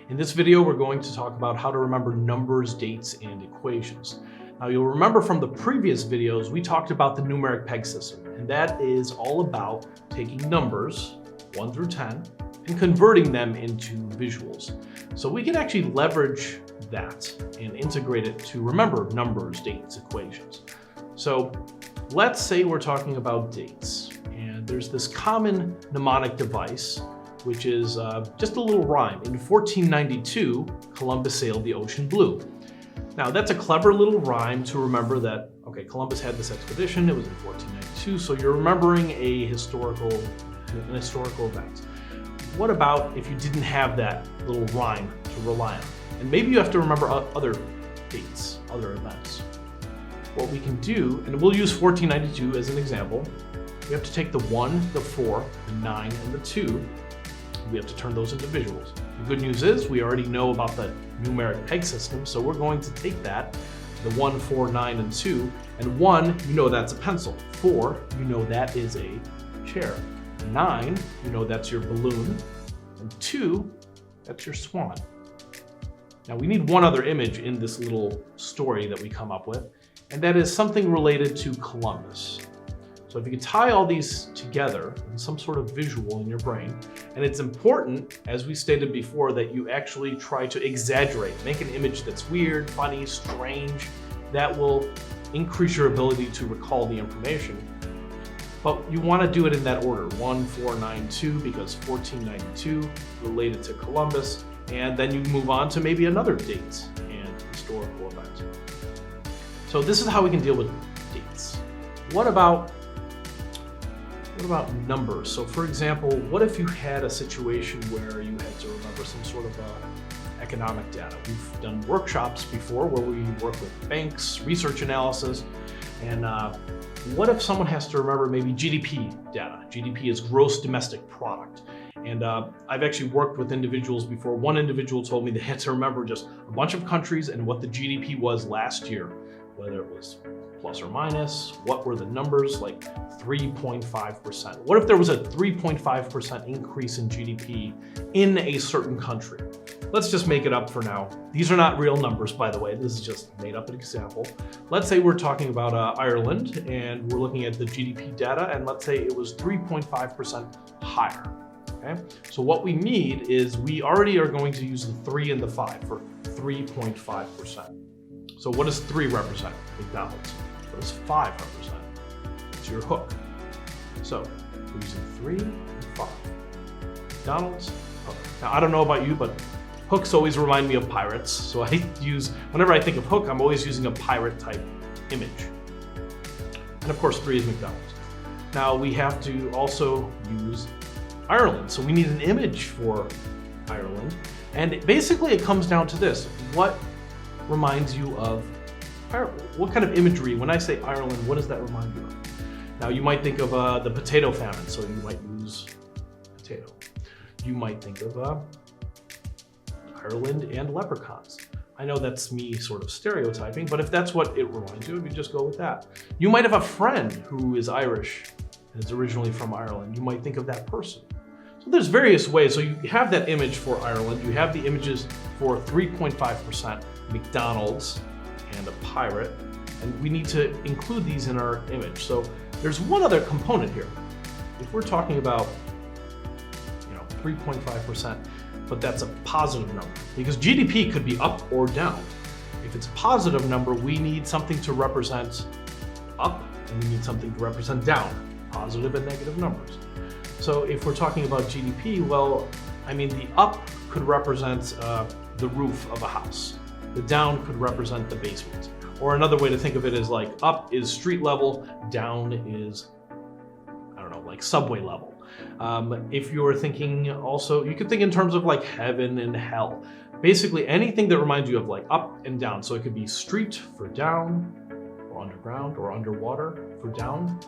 In this video, we're going to talk about how to remember numbers, dates, and equations. Now, you'll remember from the previous videos, we talked about the numeric peg system, and that is all about taking numbers, 1 through 10, and converting them into visuals. So we can actually leverage that and integrate it to remember numbers, dates, equations. So let's say we're talking about dates, and there's this common mnemonic device, which is just a little rhyme. In 1492, Columbus sailed the ocean blue. Now that's a clever little rhyme to remember that, okay, Columbus had this expedition, it was in 1492, so you're remembering an historical event. What about if you didn't have that little rhyme to rely on? And maybe you have to remember other dates, other events. What we can do, and we'll use 1492 as an example, we have to take the 1, the 4, the 9, and the 2. We have to turn those into visuals. The good news is we already know about the numeric peg system, so we're going to take that, the 1, 4, 9, and 2, and 1, you know that's a pencil. 4, you know that is a chair. 9, you know that's your balloon. And 2, that's your swan. Now we need one other image in this little story that we come up with, and that is something related to Columbus. So if you can tie all these together in some sort of visual in your brain, and it's important, as we stated before, that you actually try to exaggerate, make an image that's weird, funny, strange, that will increase your ability to recall the information. But you want to do it in that order, 1, 4, 9, 2, because 1492 related to Columbus, and then you move on to maybe another date and historical event. So this is how we can deal with dates. What about numbers? So for example, what if you had a situation where you had to remember some sort of economic data? We've done workshops before where we work with banks, research analysis, and what if someone has to remember maybe GDP data? GDP is gross domestic product. And I've actually worked with individuals before. One individual told me they had to remember just a bunch of countries and what the GDP was last year, whether it was plus or minus, what were the numbers, like 3.5%. What if there was a 3.5% increase in GDP in a certain country? Let's just make it up for now. These are not real numbers, by the way. This is just made up an example. Let's say we're talking about Ireland, and we're looking at the GDP data, and let's say it was 3.5% higher. Okay? So what we need is we already are going to use the 3 and the 5 for 3.5%. So what does 3 represent? McDonald's. What does 5 represent? It's your hook. So we're using 3 and 5. McDonald's, hook. Now I don't know about you, but hooks always remind me of pirates. So whenever I think of hook, I'm always using a pirate type image. And of course 3 is McDonald's. Now we have to also use Ireland. So we need an image for Ireland. And basically it comes down to this. What reminds you of Ireland? What kind of imagery, when I say Ireland, what does that remind you of? Now you might think of the potato famine, so you might use potato. You might think of Ireland and leprechauns. I know that's me sort of stereotyping, but if that's what it reminds you of, you just go with that. You might have a friend who is Irish and is originally from Ireland. You might think of that person. So there's various ways. So you have that image for Ireland, you have the images for 3.5%, McDonald's, and a pirate, and we need to include these in our image. So there's one other component here. If we're talking about 3.5%, but that's a positive number, because GDP could be up or down. If it's a positive number, we need something to represent up, and we need something to represent down, positive and negative numbers. So if we're talking about GDP, well, I mean, the up could represent the roof of a house. The down could represent the basement. Or another way to think of it is like up is street level, down is, I don't know, like subway level. If you're thinking also, you could think in terms of like heaven and hell. Basically anything that reminds you of like up and down. So it could be street for down, or underground, or underwater for down.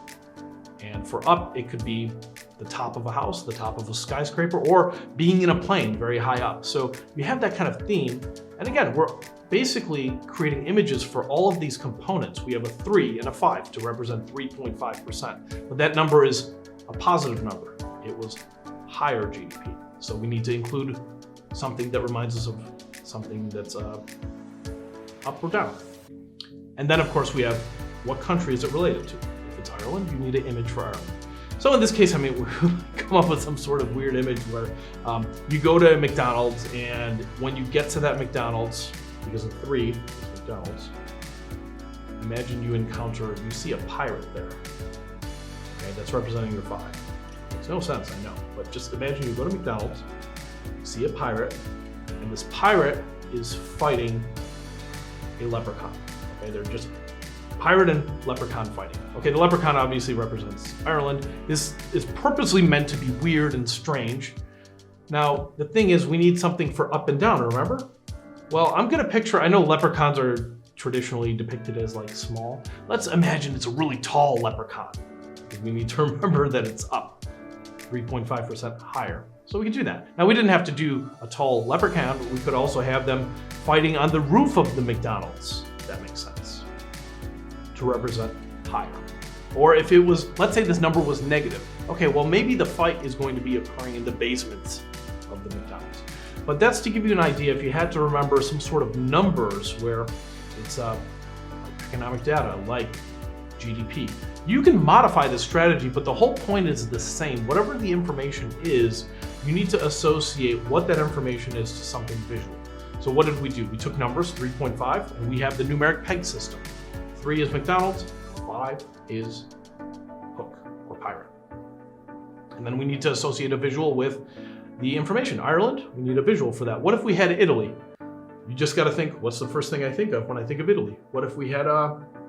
And for up, it could be the top of a house, the top of a skyscraper, or being in a plane very high up. So you have that kind of theme. And again, we're basically creating images for all of these components. We have a 3 and a 5 to represent 3.5%. But that number is a positive number. It was higher GDP. So we need to include something that reminds us of something that's up or down. And then of course we have what country is it related to. If it's Ireland, you need an image for Ireland. So in this case, I mean, we come up with some sort of weird image where you go to McDonald's, and when you get to that McDonald's, because of 3 is McDonald's, imagine you see a pirate there. Okay, that's representing your 5. Makes no sense, I know, but just imagine you go to McDonald's, you see a pirate, and this pirate is fighting a leprechaun. Okay, they're just pirate and leprechaun fighting. Okay, the leprechaun obviously represents Ireland. This is purposely meant to be weird and strange. Now, the thing is, we need something for up and down, remember? Well, I'm gonna picture, I know leprechauns are traditionally depicted as like small. Let's imagine it's a really tall leprechaun. We need to remember that it's up 3.5% higher. So we can do that. Now, we didn't have to do a tall leprechaun, but we could also have them fighting on the roof of the McDonald's, if that makes sense, to represent higher. Or if it was, let's say this number was negative. Okay, well, maybe the fight is going to be occurring in the basements of the McDonald's. But that's to give you an idea if you had to remember some sort of numbers where it's economic data like GDP. You can modify this strategy, but the whole point is the same. Whatever the information is, you need to associate what that information is to something visual. So what did we do? We took numbers, 3.5, and we have the numeric peg system. 3 is McDonald's, 5 is hook or pirate. And then we need to associate a visual with the information. Ireland, we need a visual for that. What if we had Italy? You just got to think, what's the first thing I think of when I think of Italy? What if we had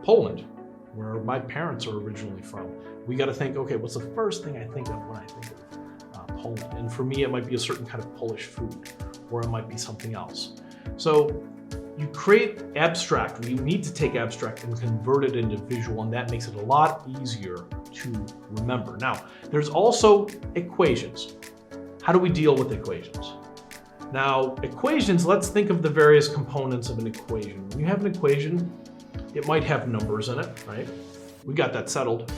Poland, where my parents are originally from? We got to think, okay, what's the first thing I think of when I think of Poland? And for me, it might be a certain kind of Polish food, or it might be something else. So you create abstract, you need to take abstract and convert it into visual, and that makes it a lot easier to remember. Now, there's also equations. How do we deal with equations? Now, equations, let's think of the various components of an equation. When you have an equation, it might have numbers in it, right? We got that settled,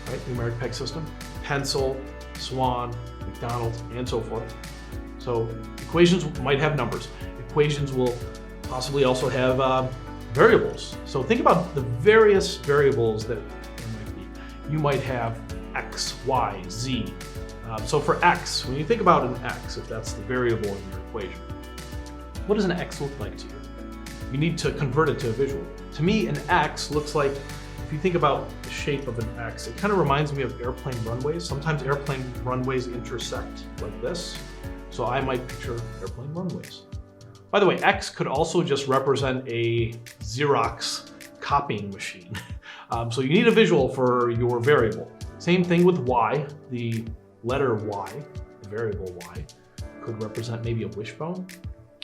right? Numeric peg system, pencil, swan, McDonald's, and so forth. So equations might have numbers. Equations will possibly also have variables. So think about the various variables that there might be. You might have x, y, z. So for x, when you think about an x, if that's the variable in your equation, what does an x look like to you? You need to convert it to a visual. To me, an x looks like, if you think about the shape of an x, it kind of reminds me of airplane runways. Sometimes airplane runways intersect like this. So I might picture airplane runways. By the way, x could also just represent a Xerox copying machine. So you need a visual for your variable. Same thing with y. The letter y, the variable y, could represent maybe a wishbone.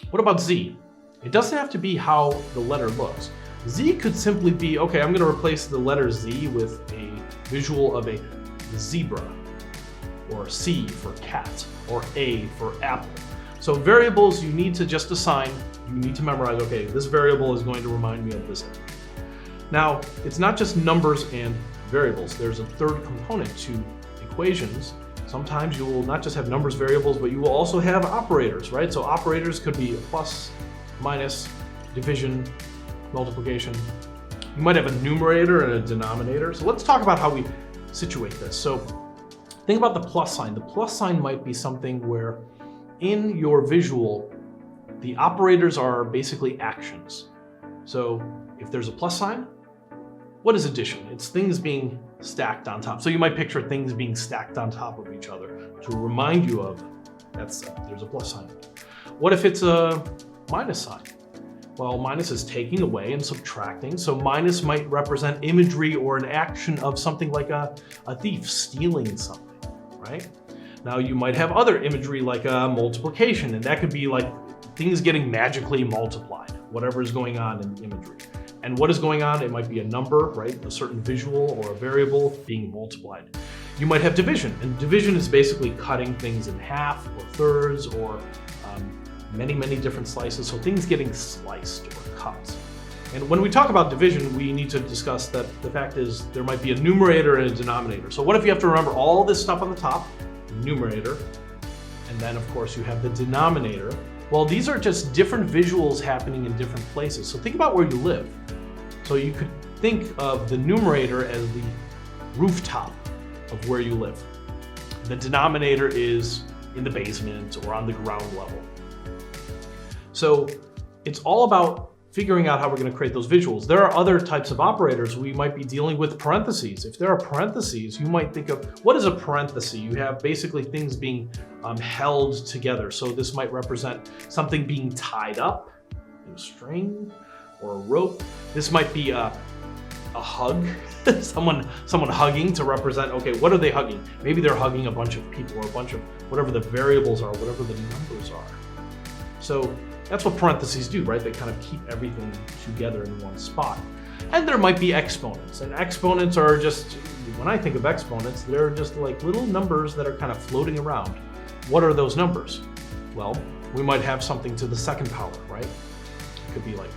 What about z? It doesn't have to be how the letter looks. Z could simply be, okay, I'm gonna replace the letter Z with a visual of a zebra, or C for cat, or A for apple. So variables you need to just assign, you need to memorize, okay, this variable is going to remind me of this. Now, it's not just numbers and variables. There's a third component to equations. Sometimes you will not just have numbers, variables, but you will also have operators, right? So operators could be a plus, minus, division, multiplication. You might have a numerator and a denominator. So let's talk about how we situate this. So think about the plus sign. The plus sign might be something where in your visual, the operators are basically actions. So if there's a plus sign, what is addition? It's things being stacked on top. So you might picture things being stacked on top of each other to remind you of there's a plus sign. What if it's a minus sign? Well, minus is taking away and subtracting. So minus might represent imagery or an action of something like a thief stealing something, right? Now you might have other imagery like a multiplication, and that could be like things getting magically multiplied, whatever is going on in the imagery. And what is going on? It might be a number, right? A certain visual or a variable being multiplied. You might have division, and division is basically cutting things in half or thirds or many, many different slices. So things getting sliced or cut. And when we talk about division, we need to discuss that the fact is there might be a numerator and a denominator. So what if you have to remember all this stuff on the top, numerator, and then of course you have the denominator, Well, these are just different visuals happening in different places. So think about where you live. So you could think of the numerator as the rooftop of where you live. The denominator is in the basement or on the ground level. So it's all about figuring out how we're going to create those visuals. There are other types of operators. We might be dealing with parentheses. If there are parentheses, you might think of, what is a parenthesis? You have basically things being held together. So this might represent something being tied up in a string or a rope. This might be a hug, someone hugging to represent, okay, what are they hugging? Maybe they're hugging a bunch of people or a bunch of whatever the variables are, whatever the numbers are. So that's what parentheses do, right? They kind of keep everything together in one spot. And there might be exponents, and exponents are just, when I think of exponents, they're just like little numbers that are kind of floating around. What are those numbers? Well, we might have something to the second power, right? It could be like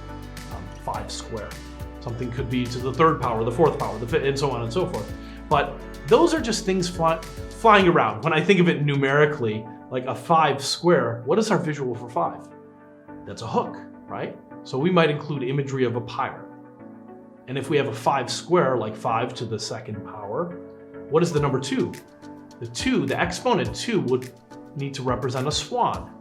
5 squared. Something could be to the third power, the fourth power, the fifth, and so on and so forth. But those are just things flying around. When I think of it numerically, like a 5 square, what is our visual for 5? That's a hook, right? So we might include imagery of a pirate. And if we have a 5 square, like 5 to the second power, what is the number 2? The 2, the exponent 2 would need to represent a swan.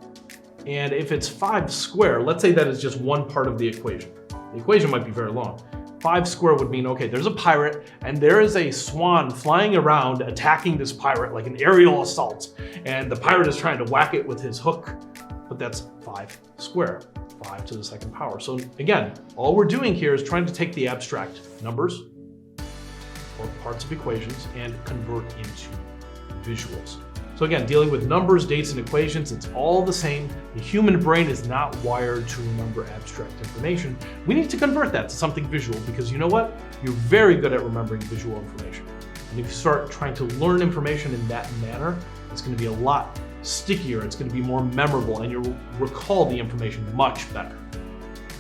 And if it's 5 square, let's say that is just one part of the equation. The equation might be very long. 5 square would mean, okay, there's a pirate and there is a swan flying around attacking this pirate like an aerial assault. And the pirate is trying to whack it with his hook, but that's 5 square, 5 to the second power. So again, all we're doing here is trying to take the abstract numbers or parts of equations and convert into visuals. So again, dealing with numbers, dates, and equations, it's all the same. The human brain is not wired to remember abstract information. We need to convert that to something visual because you know what? You're very good at remembering visual information. And if you start trying to learn information in that manner, it's going to be a lot stickier, it's going to be more memorable, and you'll recall the information much better.